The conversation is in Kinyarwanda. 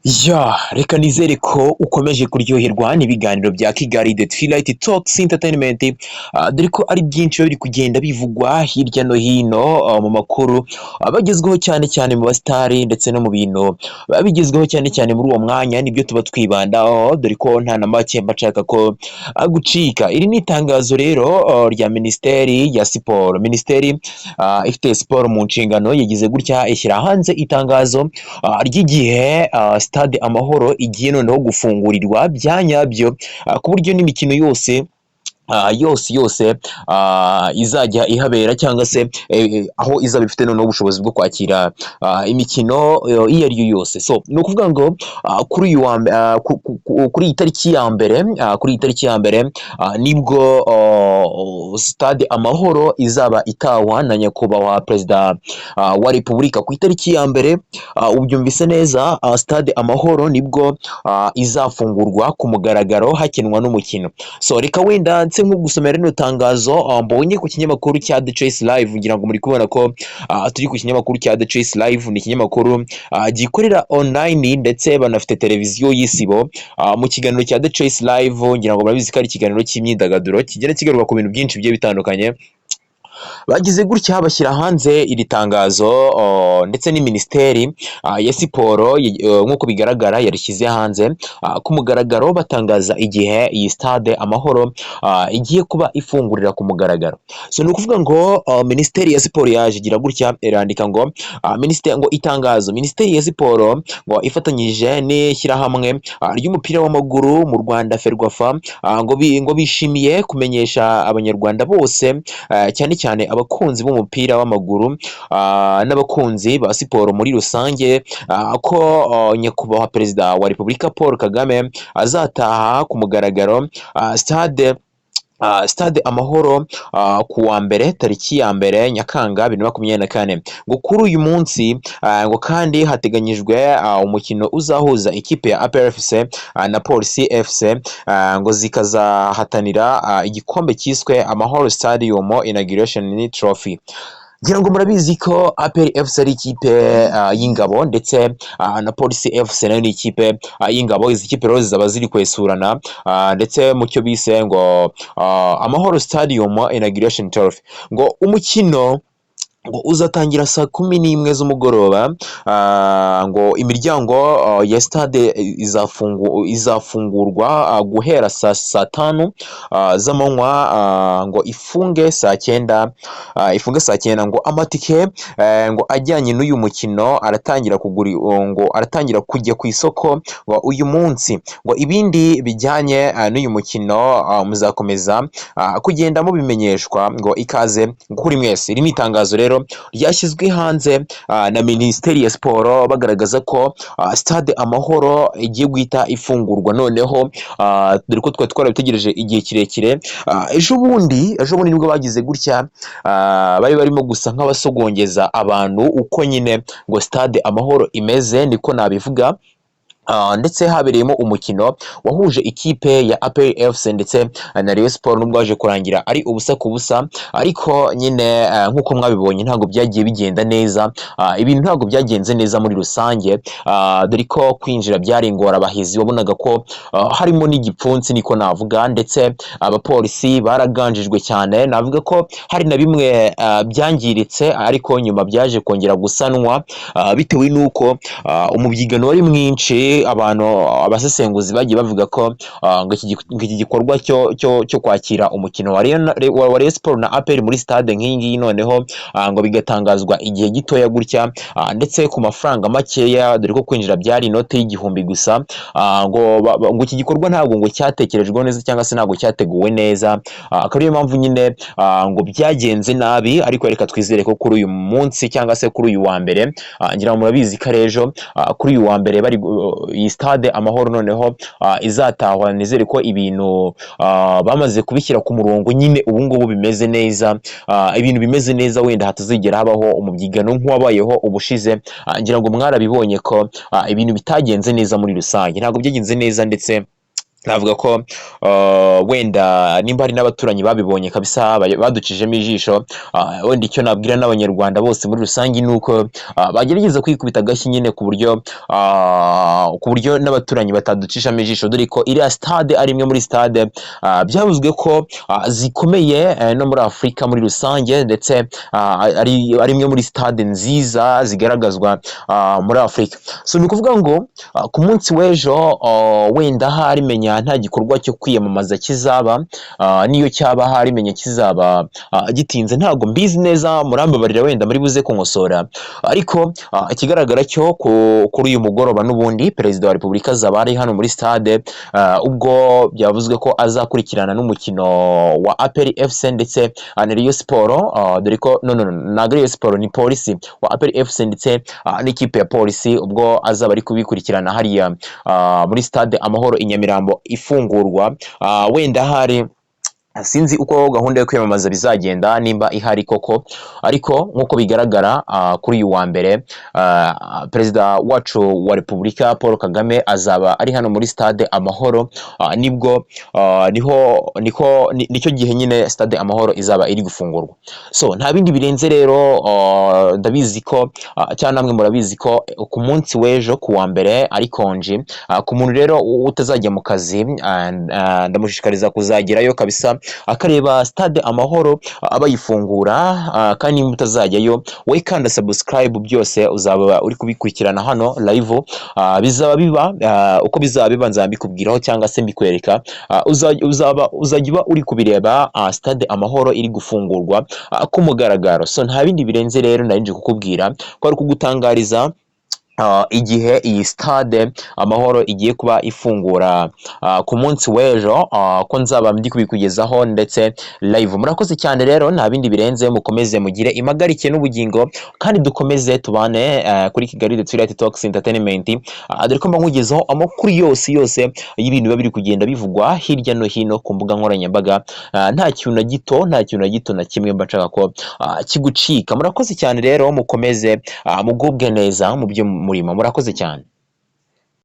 Reka nizere ko ukomeje kuryoherwa n'ibiganiro bya Kigali The Twilight Talks Entertainment, dore ko ari byinshi biba biri kugenda bivugwa hirya no hino mu makuru abagezweho cyane cyane mu basitari ndetse no mu bintu biba bigezweho cyane cyane muri uwo mwanya nibyo tuba twibandaho, dore ko nta na make mba nshaka ko gucika. Iri ni itangazo rero rya Minisiteri ya Siporo. Minisiteri ifite siporo mu nshingano yagize gutya ishyira hanze itangazo ry'igihe Stade Amahoro igiye noneho gufungurirwa bya nyabyo, ku buryo n'imikino yose izajya ihabera cyangwa se aho izaba ifite noneho ubushobozi bwo kwakira imikino iyo ari yo yose. So ni ukuvuga ngo kuri uyu kuri iyi tariki ya mbere nibwo Stade Amahoro izaba itahwa na nyakubahwa Perezida wa Repubulika ku itariki ya mbere. Ubyumvise neza, Stade Amahoro nibwo izafungurwa ku mugaragaro hakinwa n'umukino. So reka wenda nse nko gusomera rino tangazo mbonye ku kinyamakuru cya The Choice Live, ngira ngo muri kubona ko turi ku kinyamakuru cya The Choice Live. Ni ikinyamakuru gikorera online ndetse banafite televiziyo y'isibo. Mu kiganiro cya The Choice Live ngira ngo murabizi ko ari ikiganiro cy'imyidagaduro kigenda kigaruka ku bintu byinshi bigiye bitandukanye. Bagize gutya bashyira hanze iri tangazo ndetse ni Minisiteri ya Siporo nk'uko bigaragara yarishyize hanze ku mugaragaro, batangaza igihe iyi Stade Amahoro igiye kuba ifungurira ku mugaragaro. So ni ukuvuga ngo Minisiteri ya Siporo yaje igira gutya irandika ngo itangazo Minisiteri ya Siporo ngo ifatanyije n'ishyirahamwe ry'umupira w'amaguru mu Rwanda Ferwafa ngo bishimiye kumenyesha abanyarwanda bose cyane cyane abakunzi b'umupira w'amaguru n'abakunzi ba siporo muri rusange ko nyakubahwa Perezida wa Repubulika Paul Kagame azataha ku mugaragaro Stade Amahoro ku wa mbere tariki ya mbere Nyakanga 2024. Ngo kuri uyu munsi ngo kandi hateganyijwe umukino uzahuza ikipe ya APR FC na Police FC ngo zikazahatanira igikombe cyiswe Amahoro Stadium Inauguration Trophy. Ngira ngo murabizi ko APR FC ari ikipe y'ingabo ndetse na Police FC nayo ni ikipe y'ingabo. Izi kipe rero zaba ziri kwesurana ndetse mu cyo bise ngo Amahoro Stadium Inauguration Trophy. Ngo umukino ngo uzatangira saa 11 z'umugoroba. Ngo imiryango ya stade izafungurwa guhera saa 5 z'amanywa ngo ifunge saa 9. Ngo amatike ngo ajyanye n'uyu mukino aratangira kujya ku isoko ngo uyu munsi. Ngo ibindi bijyanye n'uyu mukino muzakomeza kugenda mubimenyeshwa. Ngo ikaze kuri mwese. Iri ni itangazo rero ryashyizwe hanze na Minisiteri ya Siporo bagaragaza ko Stade Amahoro igiye guhita ifungurwa noneho, dore ko twari twarabitegereje igihe kirekire. Ejo bundi nibwo bagize gutya bari barimo gusa nk'abasogongeza abantu uko nyine ngo Stade Amahoro imeze, niko nabivuga. Ndetse habereyemo umukino wahuje ikipe ya APR FC ndetse na Rayon Sport, nubwo waje kurangira ari ubusa ku busa, ariko nyine nk'uko mwabibonye ntabwo byagiye bigenda neza. Ibintu ntabwo byagenze neza muri rusange, dore ko kwinjira byari ingorabahizi. Wabonaga ko harimo n'igipfunsi niko navuga, ndetse abapolisi baraganjijwe cyane. Navuga ko hari na bimwe byangiritse ariko nyuma byaje kongera gusanwa bitewe n'uko umubyigano wari mwinshi. Abasesenguzi bagiye bavuga ko ngo iki gikorwa cyo kwakira umukino wa Rayon Sport na APR muri stade nk'ingi noneho ngo bigatangazwa igihe gitoya gutya, ndetse ku mafaranga makeya, dore ko kwinjira byari inote y'igihumbi gusa. Ngo iki gikorwa ntabwo ngo cyatekerejwe neza cyangwa se ntabwo cyateguwe neza, akaba ariyo mpamvu nyine ngo byagenze nabi. Ariko reka twizere ko kuri uyu munsi cyangwa se kuri uyu wa mbere, ngira ngo murabizi ko ejo kuri uyu wa mbere bari iyi Stade Amahoro noneho izatahwa. Nizere ko ibintu bamaze kubishyira ku murongo nyine ubu ngubu bimeze neza. Ibintu bimeze neza, wenda hatazigera habaho umubyigano nk'uwabayeho ubushize. Ngira ngo mwarabibonye ko ibintu bitagenze neza muri rusange, ntabwo byagenze neza, ndetse navuga ko wenda nimba hari n'abaturanyi babibonye kabisa baducijemo ijisho, wenda icyo nabwira n'abanyarwanda bose muri rusange ni uko bagerageza kwikubita agashyi nyine ku buryo n'abaturanyi bataducishamo ijisho, dore ko iriya stade ari imwe muri stade byavuzwe ko zikomeye no muri Afurika muri rusange, ndetse ari imwe muri stade nziza zigaragazwa muri Afurika. So ni ukuvuga ngo ku munsi w'ejo wenda hari menya nta gikorwa cyo kwiyamamaza kizaba, niyo cyaba hari menya kizaba gitinze, ntabwo mbizi neza, murambabarira wenda muri buze kunkosora, ariko ikigaragara cyo kuri uyu mugoroba n'ubundi perezida wa repubulika azaba ari hano muri stade, ubwo byavuzwe ko azakurikirana n'umukino wa APR FC ndetse na Rayon Sport, dore ko ntabwo Rayon Sport ni polisi, wa APR FC ndetse n'ikipe ya polisi, ubwo azaba ari kubikurikirana hariya muri stade Amahoro i Nyamirambo ifungurwa. Wenda hari sinzi uko gahunda yo kwiyamamaza bizagenda, nimba ihari koko, ariko nk'uko bigaragara kuri uyu wa mbere perezida wacu wa repubulika Paul Kagame azaba ari hano muri stade Amahoro, nicyo gihe nyine stade Amahoro izaba iri gufungurwa. So nta bindi birenze rero, ndabizi ko cyangwa namwe murabizi ko ku munsi w'ejo ku wa mbere ari konji, ku muntu rero utazajya mu kazi ndamushishikariza kuzagerayo kabisa akareba stade Amahoro abayifungura, kandi niba utazajyayo we kanda subscribe, byose uzaba uri kubikurikirana hano live, bizaba biba uko bizaba biba nzambikubwiraho cyangwa se mbikwereka, uzajya uri kubireba stade Amahoro iri gufungurwa ku mugaragaro. So nta bindi birenze rero narinje kukubwira ko ari kugutangariza igihe iyi stade Amahoro igiye kuba ifungura ku munsi w'ejo, ko nzaba ndi kubikugezaho ndetse live. Murakoze cyane rero, nta bindi birenze, mukomeze mugire impagarike n'ubugingo, kandi dukomeze tubane kuri Kigali The Twilight Talks Entertainment, dore ko mba nkugezaho amakuru yose y'ibintu biba biri kugenda bivugwa hirya no hino ku mbuga nkoranyambaga, nta kintu na gito na kimwe mba nshaka ko kigucika. Murakoze cyane rero, mukomeze mugubwe neza mu byo murimo, murakoze cyane.